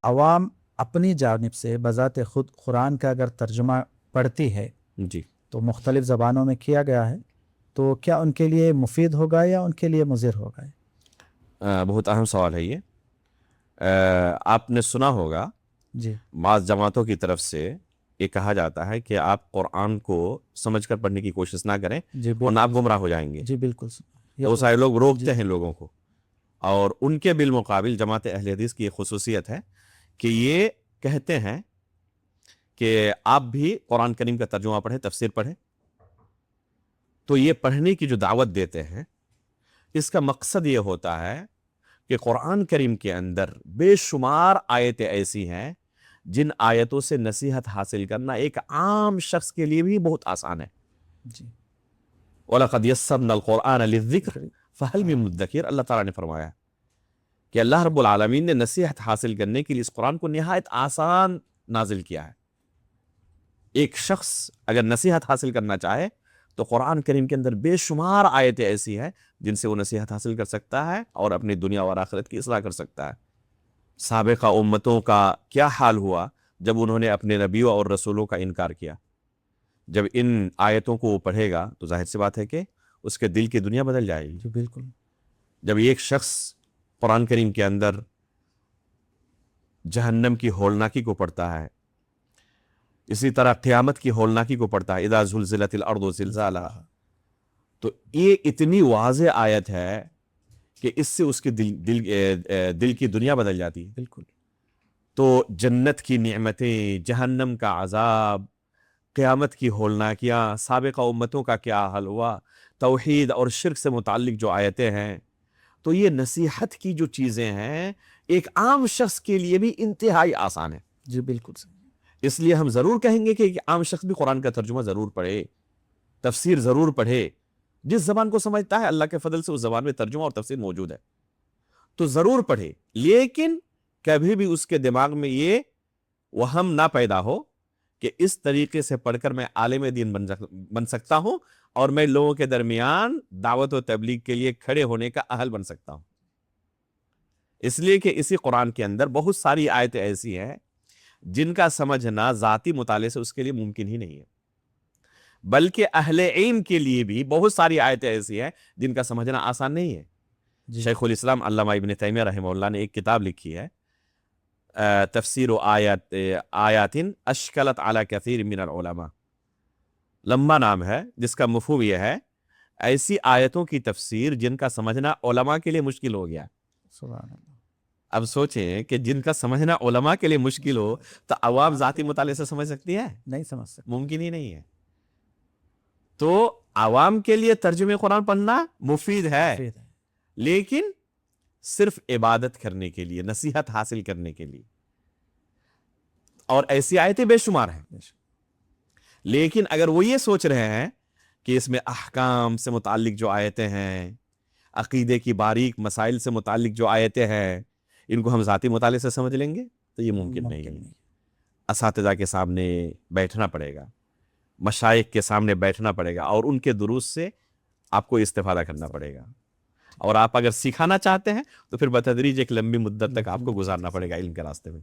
عوام اپنی جانب سے بذات خود قرآن کا اگر ترجمہ پڑھتی ہے جی تو مختلف زبانوں میں کیا گیا ہے، تو کیا ان کے لیے مفید ہوگا یا ان کے لیے مضر ہوگا؟ بہت اہم سوال ہے یہ۔ آپ نے سنا ہوگا جی بعض جماعتوں کی طرف سے یہ کہا جاتا ہے کہ آپ قرآن کو سمجھ کر پڑھنے کی کوشش نہ کریں جی ورنہ آپ گمراہ ہو جائیں گے۔ جی بالکل تو وہ سارے لوگ روکتے جی ہیں لوگوں کو، اور ان کے بالمقابل جماعت اہل حدیث کی یہ خصوصیت ہے کہ یہ کہتے ہیں کہ آپ بھی قرآن کریم کا ترجمہ پڑھیں، تفسیر پڑھیں۔ تو یہ پڑھنے کی جو دعوت دیتے ہیں، اس کا مقصد یہ ہوتا ہے کہ قرآن کریم کے اندر بے شمار آیتیں ایسی ہیں جن آیتوں سے نصیحت حاصل کرنا ایک عام شخص کے لیے بھی بہت آسان ہے۔ جی وَلَقَدْ يَسَّرْنَا الْقُرْآنَ لِلذِّكْرِ فَهَلْ مِن مُدَّكِرٍ، اللہ تعالیٰ نے فرمایا کہ اللہ رب العالمین نے نصیحت حاصل کرنے کے لیے اس قرآن کو نہایت آسان نازل کیا ہے۔ ایک شخص اگر نصیحت حاصل کرنا چاہے تو قرآن کریم کے اندر بے شمار آیتیں ایسی ہیں جن سے وہ نصیحت حاصل کر سکتا ہے اور اپنی دنیا اور آخرت کی اصلاح کر سکتا ہے۔ سابقہ امتوں کا کیا حال ہوا جب انہوں نے اپنے نبیوں اور رسولوں کا انکار کیا؟ جب ان آیتوں کو وہ پڑھے گا تو ظاہر سی بات ہے کہ اس کے دل کی دنیا بدل جائے گی۔ جی بالکل۔ جب ایک شخص قرآن کریم کے اندر جہنم کی ہولناکی کو پڑھتا ہے، اسی طرح قیامت کی ہولناکی کو پڑھتا ہے، اذا زلزلت الارض زلزالها، تو یہ اتنی واضح آیت ہے کہ اس سے اس کے دل کی دنیا بدل جاتی ہے۔ بالکل۔ تو جنت کی نعمتیں، جہنم کا عذاب، قیامت کی ہولناکیاں، سابقہ امتوں کا کیا حل ہوا، توحید اور شرک سے متعلق جو آیتیں ہیں، تو یہ نصیحت کی جو چیزیں ہیں ایک عام شخص کے لیے بھی انتہائی آسان ہے۔ جی بالکل۔ اس لیے ہم ضرور کہیں گے کہ ایک عام شخص بھی قرآن کا ترجمہ ضرور پڑھے، تفسیر ضرور پڑھے۔ جس زبان کو سمجھتا ہے اللہ کے فضل سے اس زبان میں ترجمہ اور تفسیر موجود ہے تو ضرور پڑھے، لیکن کبھی بھی اس کے دماغ میں یہ وہم نہ پیدا ہو کہ اس طریقے سے پڑھ کر میں عالم دین بن سکتا ہوں اور میں لوگوں کے درمیان دعوت و تبلیغ کے لیے کھڑے ہونے کا اہل بن سکتا ہوں۔ اس لیے کہ اسی قرآن کے اندر بہت ساری آیتیں ایسی ہیں جن کا سمجھنا ذاتی مطالعے سے اس کے لیے ممکن ہی نہیں ہے، بلکہ اہل علم کے لیے بھی بہت ساری آیتیں ایسی ہیں جن کا سمجھنا آسان نہیں ہے۔ جی شیخ الاسلام علامہ ابن تیمیہ رحمہ اللہ نے ایک کتاب لکھی ہے، تفسیر آیات اشکلت علی کثیر من العلماء، لمبا نام ہے جس کا مفہوم یہ ہے ایسی آیتوں کی تفسیر جن کا سمجھنا علماء کے لیے مشکل ہو گیا۔ سبحان اللہ۔ اب سوچیں کہ جن کا سمجھنا علماء کے لیے مشکل ہو تو عوام ذاتی مطالعے سے سمجھ سکتی ہے؟ نہیں سمجھ سکتے۔ ممکن ہی نہیں ہے۔ تو عوام کے لیے ترجمہ قرآن پڑھنا مفید ہے، لیکن صرف عبادت کرنے کے لیے، نصیحت حاصل کرنے کے لیے، اور ایسی آیتیں بے شمار ہیں۔ لیکن اگر وہ یہ سوچ رہے ہیں کہ اس میں احکام سے متعلق جو آیتیں ہیں، عقیدے کی باریک مسائل سے متعلق جو آیتیں ہیں، ان کو ہم ذاتی مطالعے سے سمجھ لیں گے تو یہ ممکن نہیں ہے۔ اساتذہ کے سامنے بیٹھنا پڑے گا، مشائخ کے سامنے بیٹھنا پڑے گا، اور ان کے دروس سے آپ کو استفادہ کرنا پڑے گا، اور آپ اگر سکھانا چاہتے ہیں تو پھر بتدریج ایک لمبی مدت تک آپ کو گزارنا پڑے گا علم کے راستے میں۔